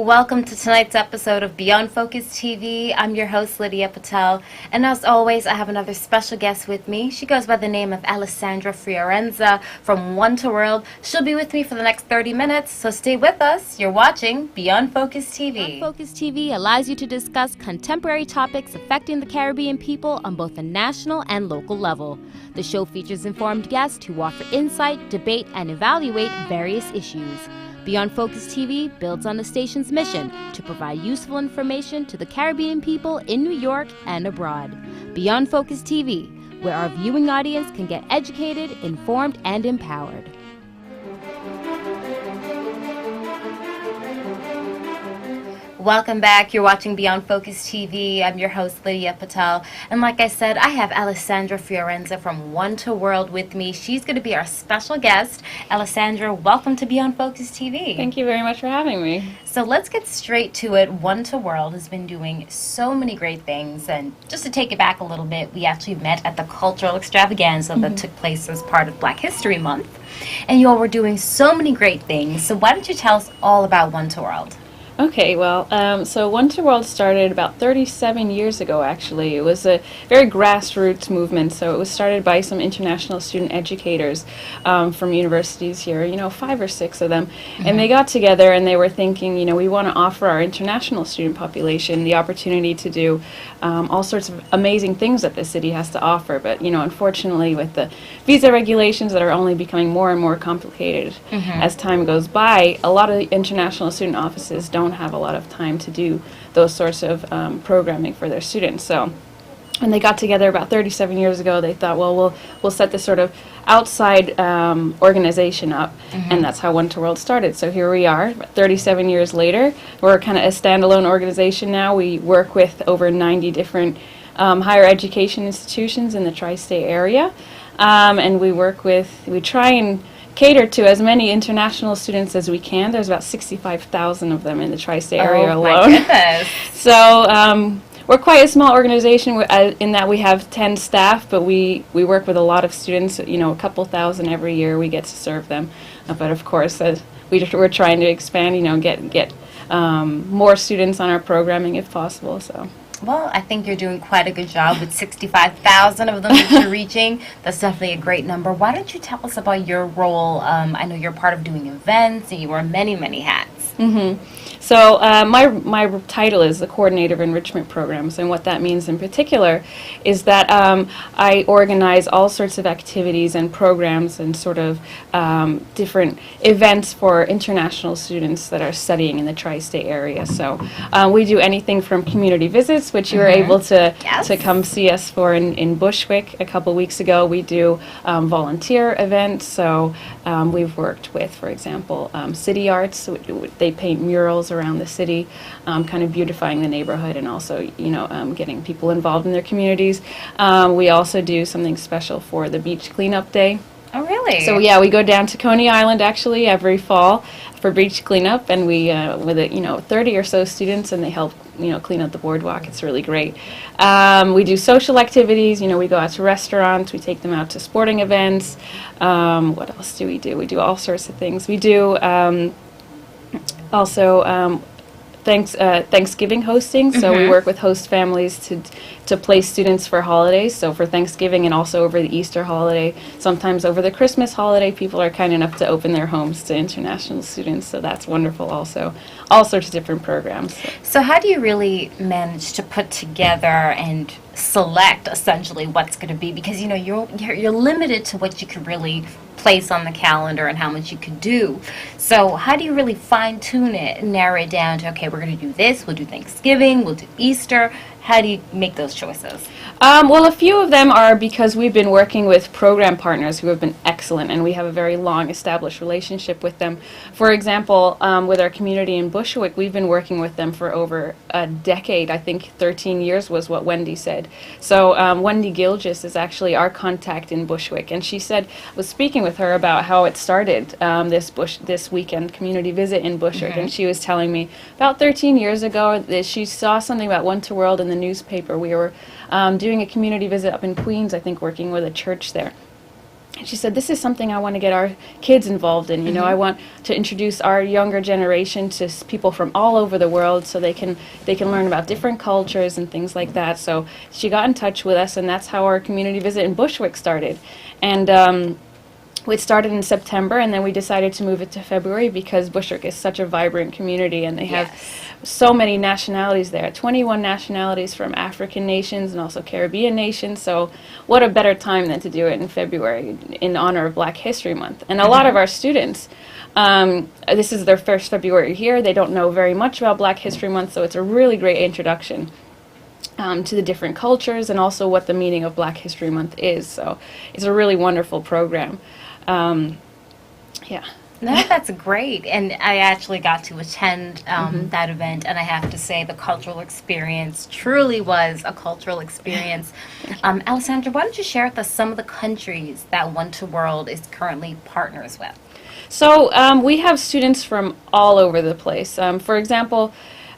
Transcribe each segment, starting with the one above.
Welcome to tonight's episode of Beyond Focus TV. I'm your host, Lydia Patel, and as always, I have another special guest with me. She goes by the name of Alessandra Fiorenza from One to World. She'll be with me for the next 30 minutes, so stay with us. You're watching Beyond Focus TV. Beyond Focus TV allows you to discuss contemporary topics affecting the Caribbean people on both a national and local level. The show features informed guests who offer insight, debate, and evaluate various issues. Beyond Focus TV builds on the station's mission to provide useful information to the Caribbean people in New York and abroad. Beyond Focus TV, where our viewing audience can get educated, informed, and empowered. Welcome back. You're watching Beyond Focus TV. I'm your host, Lydia Patel. And like I said, I have Alessandra Fiorenza from One to World with me. She's going to be our special guest. Alessandra, welcome to Beyond Focus TV. Thank you very much for having me. So let's get straight to it. One to World has been doing so many great things. And just to take it back a little bit, we actually met at the cultural extravaganza that took place as part of Black History Month. And you all were doing so many great things. So why don't you tell us all about One to World? Okay, well, so One to World started about 37 years ago, actually. It was a very grassroots movement, so it was started by some international student educators from universities here, 5 or 6 of them. And they got together and they were thinking, we want to offer our international student population the opportunity to do all sorts of amazing things that the city has to offer. But, unfortunately, with the visa regulations that are only becoming more and more complicated as time goes by, a lot of the international student offices don't have a lot of time to do those sorts of programming for their students. So when they got together about 37 years ago, they thought, well, we'll set this sort of outside organization up, and that's how One to World started. So here we are, 37 years later. We're kind of a standalone organization now. We work with over 90 different higher education institutions in the tri-state area, and we try and cater to as many international students as we can. There's about 65,000 of them in the tri-state area alone. My goodness. So we're quite a small organization in that we have 10 staff, but we work with a lot of students, a couple thousand every year we get to serve them. But of course, we're trying to expand, get more students on our programming if possible. So. Well, I think you're doing quite a good job with 65,000 of them that you're reaching. That's definitely a great number. Why don't you tell us about your role? I know you're part of doing events, and you wear many, many hats. So my title is the Coordinator of Enrichment Programs, and what that means in particular is that I organize all sorts of activities and programs and sort of different events for international students that are studying in the tri-state area. So we do anything from community visits, which you were able to come see us for in Bushwick a couple weeks ago. We do volunteer events, so we've worked with, for example, City Arts. So they paint murals around the city, kind of beautifying the neighborhood and also, getting people involved in their communities. We also do something special for the beach cleanup day. Oh, really? So yeah, we go down to Coney Island actually every fall for beach cleanup, and we with 30 or so students, and they help clean up the boardwalk. It's really great. We do social activities. We go out to restaurants. We take them out to sporting events. What else do? We do all sorts of things. We do also Thanksgiving hosting. So we work with host families to place students for holidays. So for Thanksgiving and also over the Easter holiday, sometimes over the Christmas holiday, people are kind enough to open their homes to international students. So that's wonderful also. All sorts of different programs. So how do you really manage to put together and select essentially what's going to be? Because you're limited to what you could really place on the calendar and how much you could do. So how do you really fine-tune it and narrow it down to, okay, we're going to do this, we'll do Thanksgiving, we'll do Easter? How do you make those choices? Well, a few of them are because we've been working with program partners who have been excellent, and we have a very long established relationship with them. For example, with our community in Bushwick, we've been working with them for over a decade. I think 13 years was what Wendy said. So Wendy Gilgis is actually our contact in Bushwick, and she said, I was speaking with her about how it started, this weekend community visit in Bushwick, and she was telling me about 13 years ago that she saw something about One to World in the newspaper. We were doing a community visit up in Queens, I think, working with a church there. she said, this is something I want to get our kids involved in. You know, I want to introduce our younger generation to people from all over the world so they can learn about different cultures and things like that. So she got in touch with us, and that's how our community visit in Bushwick started. And it started in September, and then we decided to move it to February because Bushwick is such a vibrant community, and they have so many nationalities there, 21 nationalities from African nations and also Caribbean nations. So what a better time than to do it in February in honor of Black History Month. And a lot of our students, this is their first February here. They don't know very much about Black History Month, so it's a really great introduction to the different cultures and also what the meaning of Black History Month is. So it's a really wonderful program. No, that's great. And I actually got to attend that event, and I have to say the cultural experience truly was a cultural experience. Alessandra, why don't you share with us some of the countries that One to World is currently partners with? So we have students from all over the place. For example,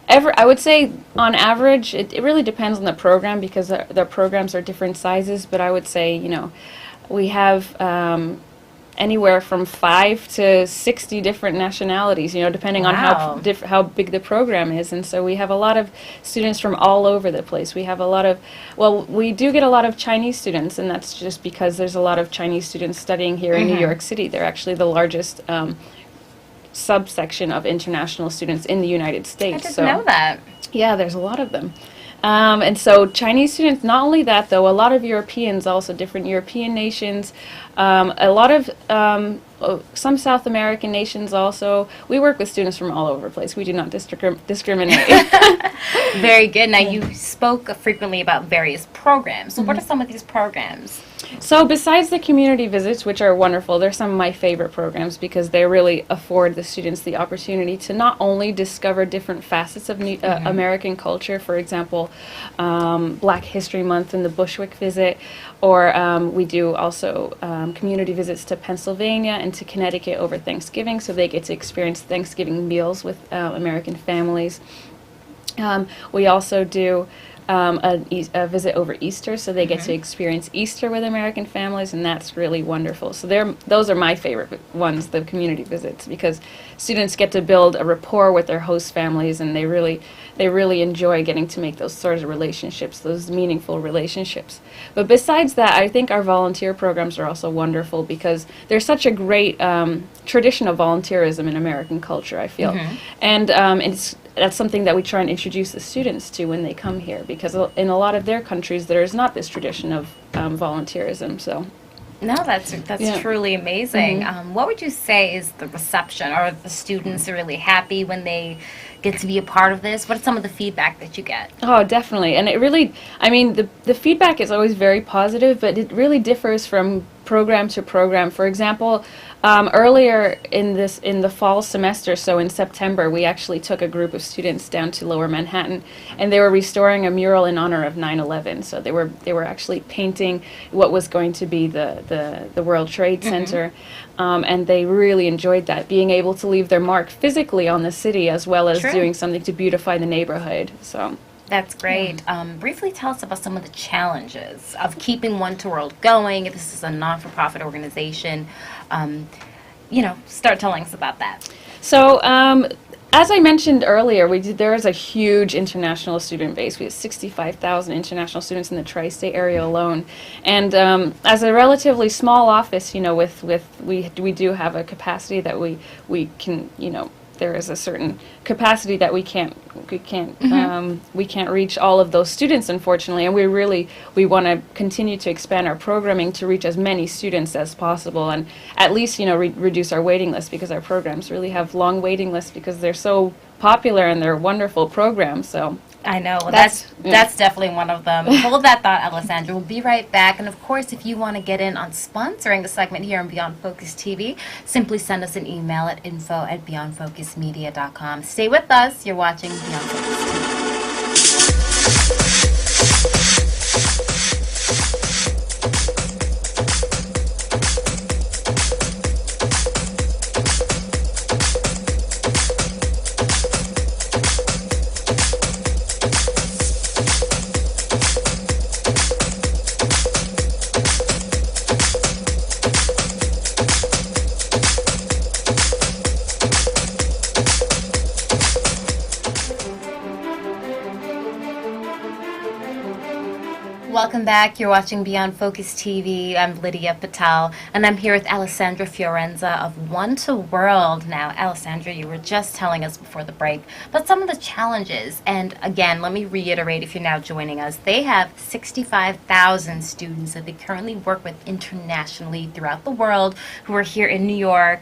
I would say on average, it really depends on the program because the programs are different sizes, but I would say, you know, we have anywhere from 5 to 60 different nationalities, you know, depending on how big the program is. And so we have a lot of students from all over the place. We have a lot of, well, we do get a lot of Chinese students, and that's just because there's a lot of Chinese students studying here in New York City. They're actually the largest subsection of international students in the United States. I didn't know that. Yeah, there's a lot of them. And so Chinese students, not only that though, a lot of Europeans also, different European nations, a lot of some South American nations also. We work with students from all over the place. We do not discriminate. Very good. Now you spoke frequently about various programs. So what are some of these programs? So besides the community visits, which are wonderful, they're some of my favorite programs because they really afford the students the opportunity to not only discover different facets of American culture, for example, Black History Month and the Bushwick visit, or we do also community visits to Pennsylvania and to Connecticut over Thanksgiving, so they get to experience Thanksgiving meals with American families. We also do a visit over Easter, so they get to experience Easter with American families, and that's really wonderful. So those are my favorite ones, the community visits, because students get to build a rapport with their host families, and they really enjoy getting to make those sorts of relationships, those meaningful relationships. But besides that, I think our volunteer programs are also wonderful because there's such a great tradition of volunteerism in American culture, I feel. And that's something that we try and introduce the students to when they come here, because in a lot of their countries there is not this tradition of volunteerism. So no, that's truly amazing. What would you say is the reception? Are the students really happy when they get to be a part of this? What are some of the feedback that you get? Oh, definitely. And it really, I mean, the feedback is always very positive, but it really differs from program to program. For example, earlier in the fall semester, so in September, we actually took a group of students down to Lower Manhattan, and they were restoring a mural in honor of 9/11. So they were actually painting what was going to be the World Trade Center, and they really enjoyed that, being able to leave their mark physically on the city as well as doing something to beautify the neighborhood. So. That's great. Briefly tell us about some of the challenges of keeping One to World going. If this is a non-for-profit organization, start telling us about that. So, as I mentioned earlier, there is a huge international student base. We have 65,000 international students in the tri-state area alone, and as a relatively small office, we do have a capacity that we can, there is a certain capacity that we can't reach all of those students, unfortunately, and we want to continue to expand our programming to reach as many students as possible, and at least reduce our waiting list, because our programs really have long waiting lists because they're so popular and they're wonderful programs. So I know. Well, that's definitely one of them. Hold that thought, Alessandra. We'll be right back. And, of course, if you want to get in on sponsoring the segment here on Beyond Focus TV, simply send us an email at info@beyondfocusmedia.com. Stay with us. You're watching Beyond Focus TV. Welcome back. You're watching Beyond Focus TV. I'm Lydia Patel, and I'm here with Alessandra Fiorenza of One to World. Now, Alessandra, you were just telling us before the break about some of the challenges. And again, let me reiterate if you're now joining us, they have 65,000 students that they currently work with internationally throughout the world who are here in New York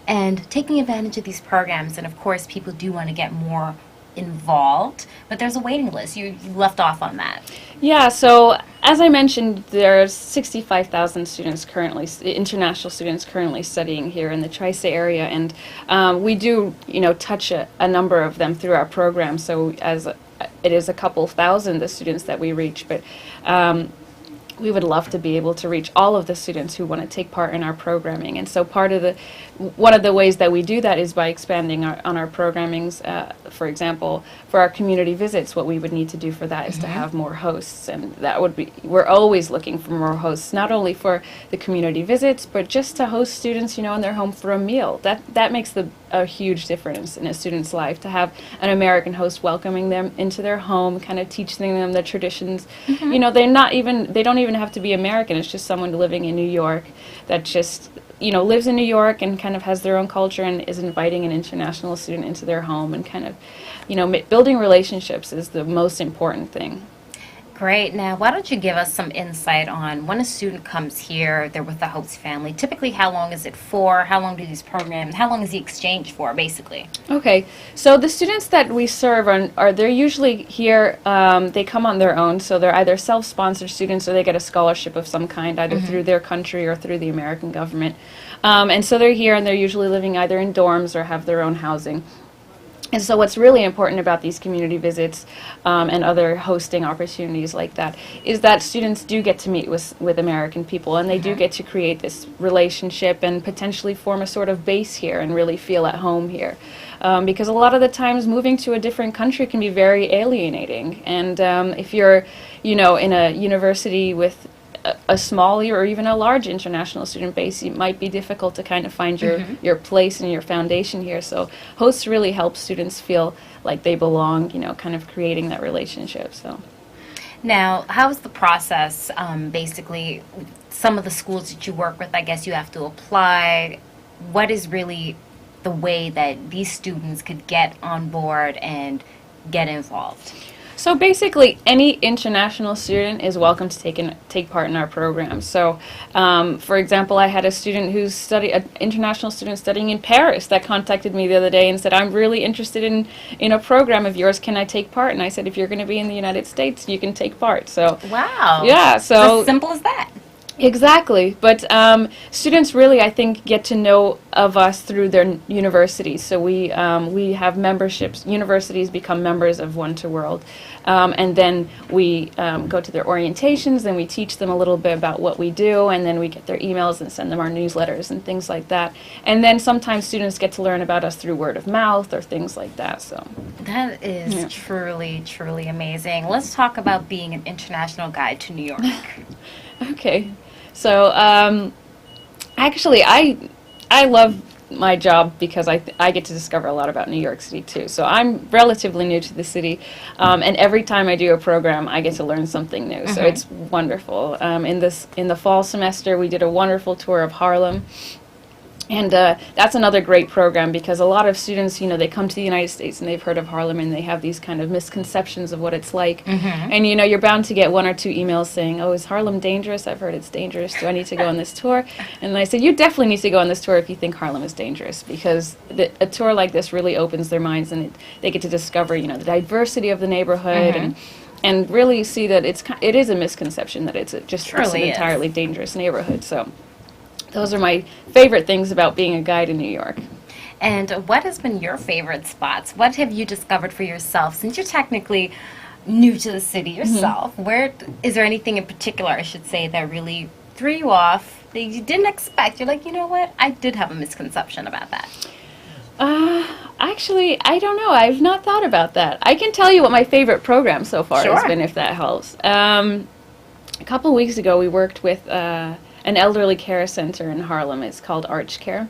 and taking advantage of these programs. And of course, people do want to get more involved, but there's a waiting list. You left off on that. Yeah, so as I mentioned, there's 65,000 students currently, international students currently studying here in the Tri-State area, and we do, touch a number of them through our program. So it is a couple thousand the students that we reach, but we would love to be able to reach all of the students who want to take part in our programming. And so one of the ways that we do that is by expanding on our programmings. For example, for our community visits, what we would need to do for that is to have more hosts. And we're always looking for more hosts, not only for the community visits, but just to host students, in their home for a meal. That makes a huge difference in a student's life, to have an American host welcoming them into their home, kind of teaching them the traditions. They don't even have to be American. It's just someone living in New York that just lives in New York and kind of has their own culture and is inviting an international student into their home, and kind of building relationships is the most important thing. Great. Now, why don't you give us some insight on when a student comes here, they're with the host family, typically how long is it for? How long do these programs, how long is the exchange for, basically? Okay, so the students that we serve they're usually here, they come on their own, so they're either self-sponsored students or they get a scholarship of some kind, either through their country or through the American government. And so they're here and they're usually living either in dorms or have their own housing. And so what's really important about these community visits and other hosting opportunities like that is that students do get to meet with American people, and they do get to create this relationship and potentially form a sort of base here and really feel at home here. Because a lot of the times moving to a different country can be very alienating. And if you're, in a university with a small or even a large international student base, it might be difficult to kind of find your place and your foundation here. So hosts really help students feel like they belong, kind of creating that relationship. So now, how is the process? Basically, some of the schools that you work with, I guess you have to apply. What is really the way that these students could get on board and get involved? So basically, any international student is welcome to take part in our program. So, for example, I had a student an international student studying in Paris that contacted me the other day and said, "I'm really interested in a program of yours. Can I take part?" And I said, "If you're going to be in the United States, you can take part." So, wow, yeah, so as simple as that. Exactly, but students really, I think, get to know of us through their universities. So we have memberships. Universities become members of One to World, and then we go to their orientations, and we teach them a little bit about what we do, and then we get their emails and send them our newsletters and things like that. And then sometimes students get to learn about us through word of mouth or things like that. So that is truly, truly amazing. Let's talk about being an international guide to New York. Okay. So, actually, I love my job because I get to discover a lot about New York City too. So I'm relatively new to the city, and every time I do a program, I get to learn something new. So it's wonderful. In the fall semester, we did a wonderful tour of Harlem. And that's another great program because a lot of students, they come to the United States and they've heard of Harlem and they have these kind of misconceptions of what it's like. And, you're bound to get one or two emails saying, "Oh, is Harlem dangerous? I've heard it's dangerous. Do I need to go on this tour?" And I said, "You definitely need to go on this tour if you think Harlem is dangerous, because a tour like this really opens their minds, and they get to discover, the diversity of the neighborhood and really see that it is a misconception that it's just an entirely dangerous neighborhood." So those are my favorite things about being a guide in New York. And what has been your favorite spots? What have you discovered for yourself, since you're technically new to the city yourself? Where is there anything in particular, I should say, that really threw you off that you didn't expect? You're like, you know what? I did have a misconception about that. Actually, I don't know. I've not thought about that. I can tell you what my favorite program so far has been, if that helps. A couple weeks ago, we worked with an elderly care center in Harlem. It's called Arch Care.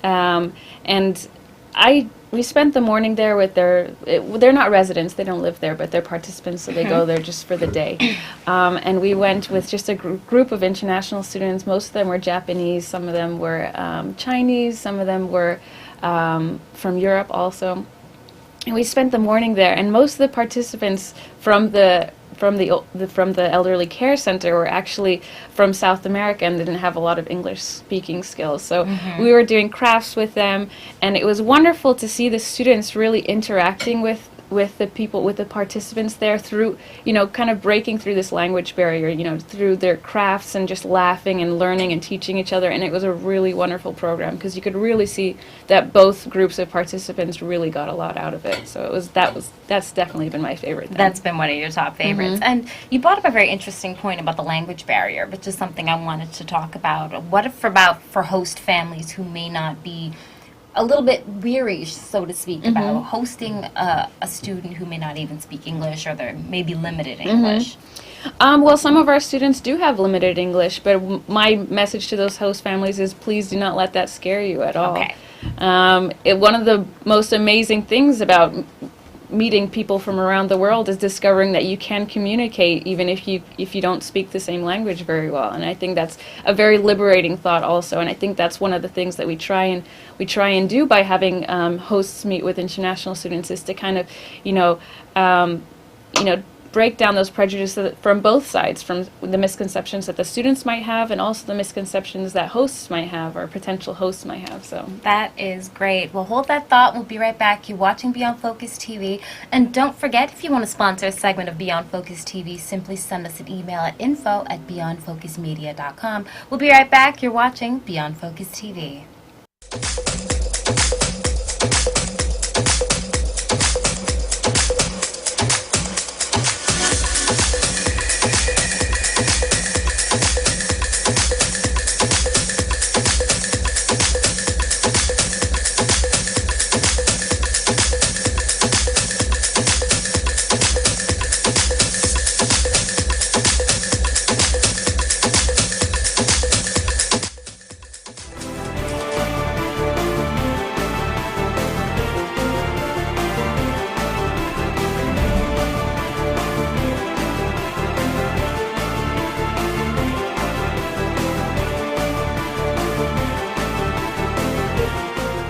And we spent the morning there with they're not residents, they don't live there, but they're participants, so they go there just for the day. And we went with just a group of international students. Most of them were Japanese, some of them were Chinese, some of them were from Europe also. And we spent the morning there, and most of the participants from the elderly care center were actually from South America and didn't have a lot of English speaking skills. So we were doing crafts with them, and it was wonderful to see the students really interacting with the people, with the participants there through, kind of breaking through this language barrier, through their crafts and just laughing and learning and teaching each other. And it was a really wonderful program because you could really see that both groups of participants really got a lot out of it. So that's definitely been my favorite thing. That's been one of your top favorites. And you brought up a very interesting point about the language barrier, which is something I wanted to talk about. What if for host families who may not be a little bit weary, so to speak, about hosting a student who may not even speak English, or they're maybe limited English? Well, some of our students do have limited English, but my message to those host families is please do not let that scare you at all. Okay. One of the most amazing things about meeting people from around the world is discovering that you can communicate even if you don't speak the same language very well. And I think that's a very liberating thought also, and I think that's one of the things that we try and do by having hosts meet with international students, is to kind of break down those prejudices from both sides, from the misconceptions that the students might have and also the misconceptions that hosts might have, or potential hosts might have. So that is great. Well, hold that thought. We'll be right back. You're watching Beyond Focus TV. And don't forget, if you want to sponsor a segment of Beyond Focus TV, simply send us an email at info@beyondfocusmedia.com. We'll be right back. You're watching Beyond Focus TV.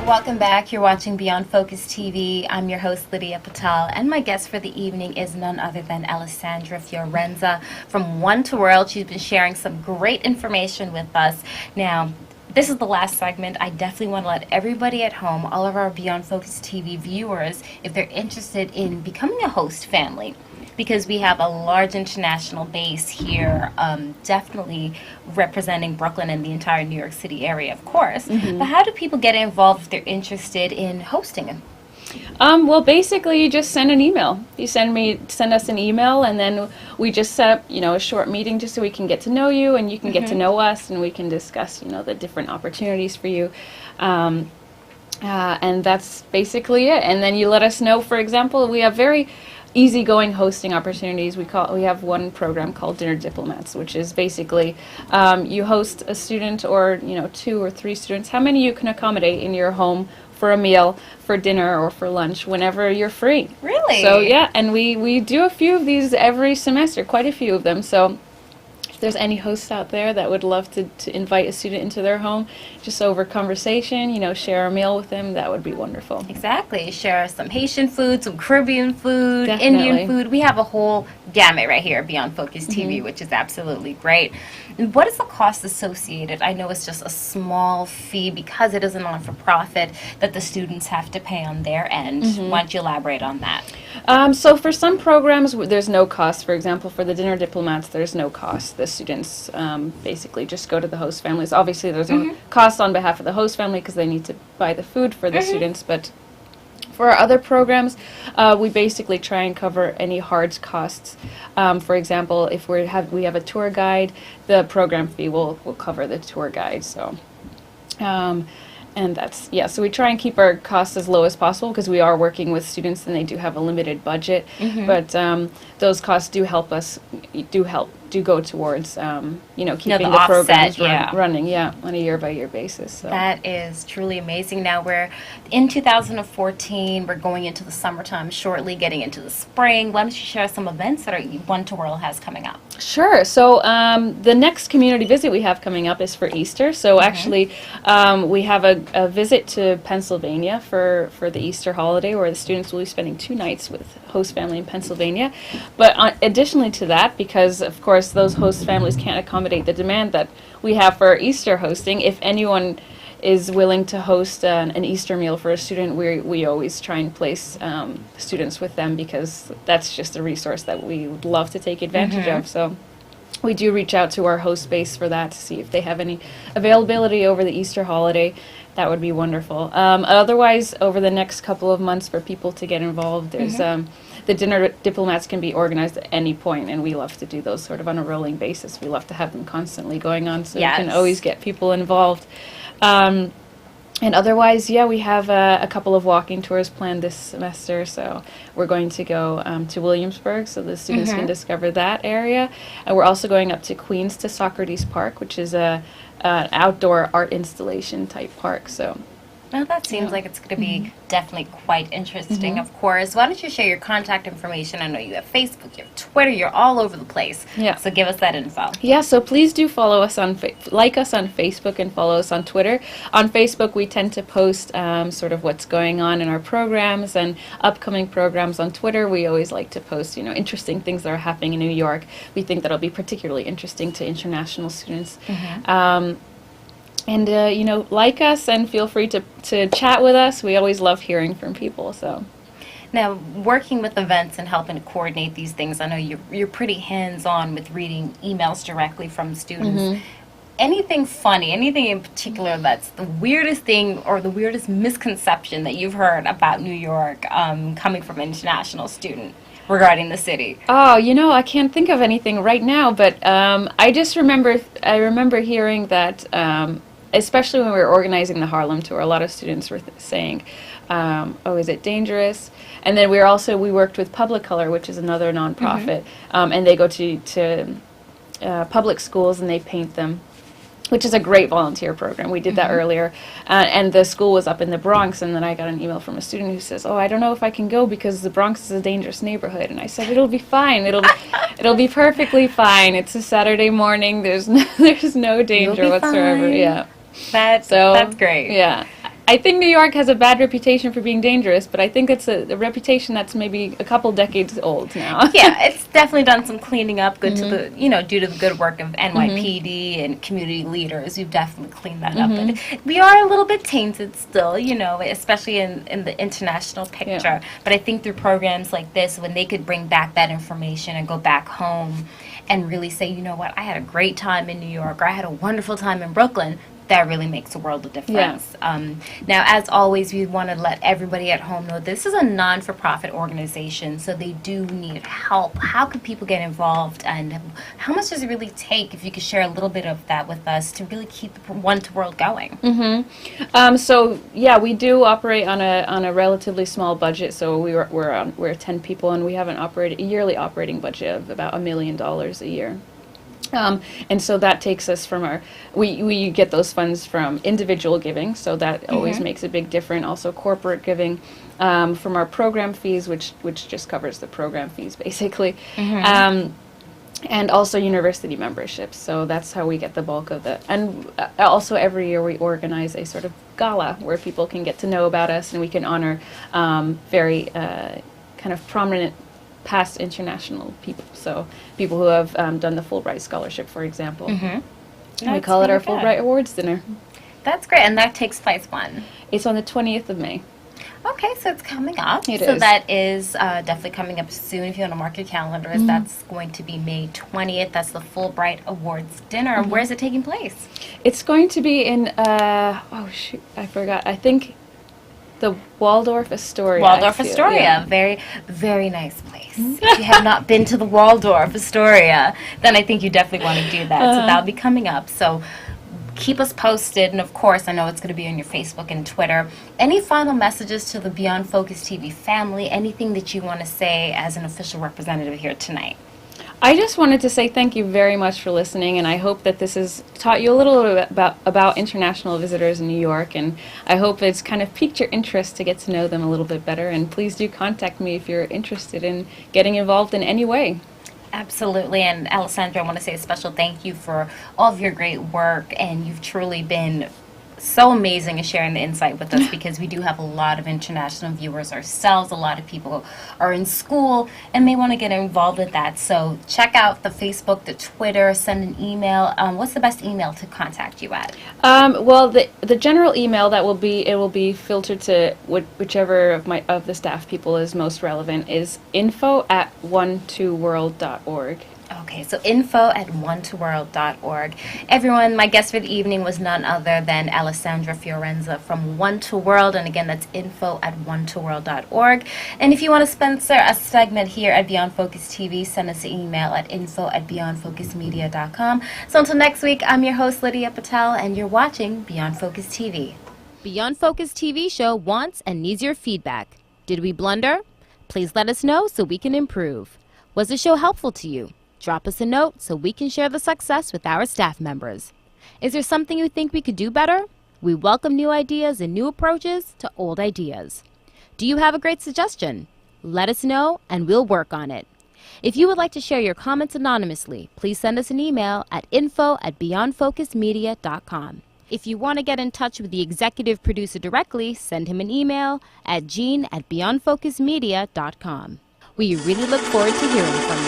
Welcome back. You're watching Beyond Focus TV. I'm your host, Lydia Patel, and my guest for the evening is none other than Alessandra Fiorenza from One to World. She's been sharing some great information with us. Now, this is the last segment. I definitely want to let everybody at home, all of our Beyond Focus TV viewers, if they're interested in becoming a host family, because we have a large international base here, definitely representing Brooklyn and the entire New York City area, of course. But how do people get involved if they're interested in hosting them? Well, basically, you just send an email. You send us an email, and then we just set up, a short meeting just so we can get to know you, and you can get to know us, and we can discuss, the different opportunities for you. And that's basically it. And then you let us know. For example, we have very easygoing hosting opportunities. We have one program called Dinner Diplomats, which is basically you host a student, or 2 or 3 students, how many you can accommodate in your home for a meal, for dinner, or for lunch, whenever you're free. Really? So yeah, and we do a few of these every semester, quite a few of them. So if there's any hosts out there that would love to invite a student into their home, just over conversation, share a meal with them, that would be wonderful. Exactly. Share some Haitian food, some Caribbean food, Definitely. Indian food. We have a whole gamut right here, Beyond Focus TV, which is absolutely great. And what is the cost associated? I know it's just a small fee because it is a non-for-profit that the students have to pay on their end. Why don't you elaborate on that? So for some programs, there's no cost. For example, for the Dinner Diplomats, there's no cost. The students basically just go to the host families. Obviously, there's a cost on behalf of the host family because they need to buy the food for the students, but for our other programs, we basically try and cover any hard costs. For example, if we have a tour guide, the program fee will cover the tour guide. So, And that's, yeah, so we try and keep our costs as low as possible because we are working with students and they do have a limited budget. But those costs do help us, do go towards, keeping the programs running, on a year-by-year basis. So. That is truly amazing. Now we're in 2014. We're going into the summertime shortly, getting into the spring. Why don't you share some events that One to World has coming up? Sure. So the next community visit we have coming up is for Easter. So actually, we have a visit to Pennsylvania for the Easter holiday, where the students will be spending 2 nights with host family in Pennsylvania. But additionally to that, because of course those host families can't accommodate the demand that we have for Easter hosting, if anyone is willing to host an Easter meal for a student, we always try and place students with them, because that's just a resource that we would love to take advantage of. So we do reach out to our host base for that to see if they have any availability over the Easter holiday. That would be wonderful. Otherwise, over the next couple of months, for people to get involved, there's the dinner diplomats can be organized at any point, and we love to do those sort of on a rolling basis. We love to have them constantly going on, so you can always get people involved. And otherwise, we have a couple of walking tours planned this semester, so we're going to go to Williamsburg so the students can discover that area. And we're also going up to Queens to Socrates Park, which is an outdoor art installation type park. So. Well, that seems like it's going to be definitely quite interesting, of course. Why don't you share your contact information? I know you have Facebook, you have Twitter, you're all over the place. Yeah. So give us that info. Yeah, so please do follow us like us on Facebook and follow us on Twitter. On Facebook, we tend to post sort of what's going on in our programs and upcoming programs. On Twitter, we always like to post, interesting things that are happening in New York. We think that'll be particularly interesting to international students. And, like us and feel free to chat with us. We always love hearing from people. So, now, working with events and helping to coordinate these things, I know you're pretty hands-on with reading emails directly from students. Anything funny, anything in particular that's the weirdest thing or the weirdest misconception that you've heard about New York coming from an international student regarding the city? Oh, I can't think of anything right now, but I remember hearing that, especially when we were organizing the Harlem tour, a lot of students were saying, is it dangerous? And then we worked with Public Color, which is another nonprofit, and they go to public schools and they paint them, which is a great volunteer program. We did that earlier, and the school was up in the Bronx, and then I got an email from a student who says, I don't know if I can go because the Bronx is a dangerous neighborhood. And I said, it'll be fine. It'll be perfectly fine. It's a Saturday morning. There's no danger whatsoever. Fine. Yeah. That's great. Yeah. I think New York has a bad reputation for being dangerous, but I think it's a reputation that's maybe a couple decades old now. Yeah, it's definitely done some cleaning up due to the good work of NYPD and community leaders. We've definitely cleaned that up. But we are a little bit tainted still, especially in the international picture. Yeah. But I think through programs like this, when they could bring back that information and go back home and really say, I had a great time in New York, or I had a wonderful time in Brooklyn, that really makes a world of difference. Yeah. Now, as always, we want to let everybody at home know this is a non-for-profit organization, so they do need help. How can people get involved, and how much does it really take, if you could share a little bit of that with us, to really keep One to World going? We do operate on a relatively small budget. So we're 10 people, and we have a yearly operating budget of about $1 million a year. And so that takes us from we get those funds from individual giving, so that always makes a big difference. Also corporate giving, from our program fees, which just covers the program fees basically, and also university memberships. So that's how we get the bulk of it. And also every year we organize a sort of gala where people can get to know about us, and we can honor very kind of prominent past international people, so people who have done the Fulbright Scholarship, for example. And we call it our Fulbright Awards Dinner. That's great. And that takes place when? It's on the 20th of May. Okay, so it's coming up. It so is. That is definitely coming up soon. If you want to mark your calendars, that's going to be May 20th. That's the Fulbright Awards Dinner. Where is it taking place? It's going to be in, I forgot. I think the Waldorf Astoria. Waldorf Astoria. Very, very nice place. If you have not been to the Waldorf Astoria, then I think you definitely want to do that. So that'll be coming up. So Keep us posted, and of course, I know it's going to be on your Facebook and Twitter. Any final messages to the Beyond Focus TV family? Anything that you want to say as an official representative here tonight? I just wanted to say thank you very much for listening, and I hope that this has taught you a little bit about international visitors in New York, and I hope it's kind of piqued your interest to get to know them a little bit better, and please do contact me if you're interested in getting involved in any way. Absolutely, and Alessandra, I want to say a special thank you for all of your great work, and you've truly been so amazing in sharing the insight with us, because we do have a lot of international viewers ourselves. A lot of people are in school and may want to get involved with that. So check out the Facebook, the Twitter, send an email. What's the best email to contact you at? Well, the general email that will be filtered to whichever of the staff people is most relevant is info@one2world.org. Okay, so info@one2world.org. Everyone, my guest for the evening was none other than Alessandra Fiorenza from One to World, and again, that's info@one2world.org. And if you want to sponsor a segment here at Beyond Focus TV, send us an email at info@beyondfocusmedia.com. So until next week, I'm your host, Lydia Patel, and you're watching Beyond Focus TV. Beyond Focus TV show wants and needs your feedback. Did we blunder? Please let us know so we can improve. Was the show helpful to you? Drop us a note so we can share the success with our staff members. Is there something you think we could do better? We welcome new ideas and new approaches to old ideas. Do you have a great suggestion? Let us know and we'll work on it. If you would like to share your comments anonymously, please send us an email at info@beyondfocusmedia.com. If you want to get in touch with the executive producer directly, send him an email at gene@beyondfocusmedia.com. We really look forward to hearing from you.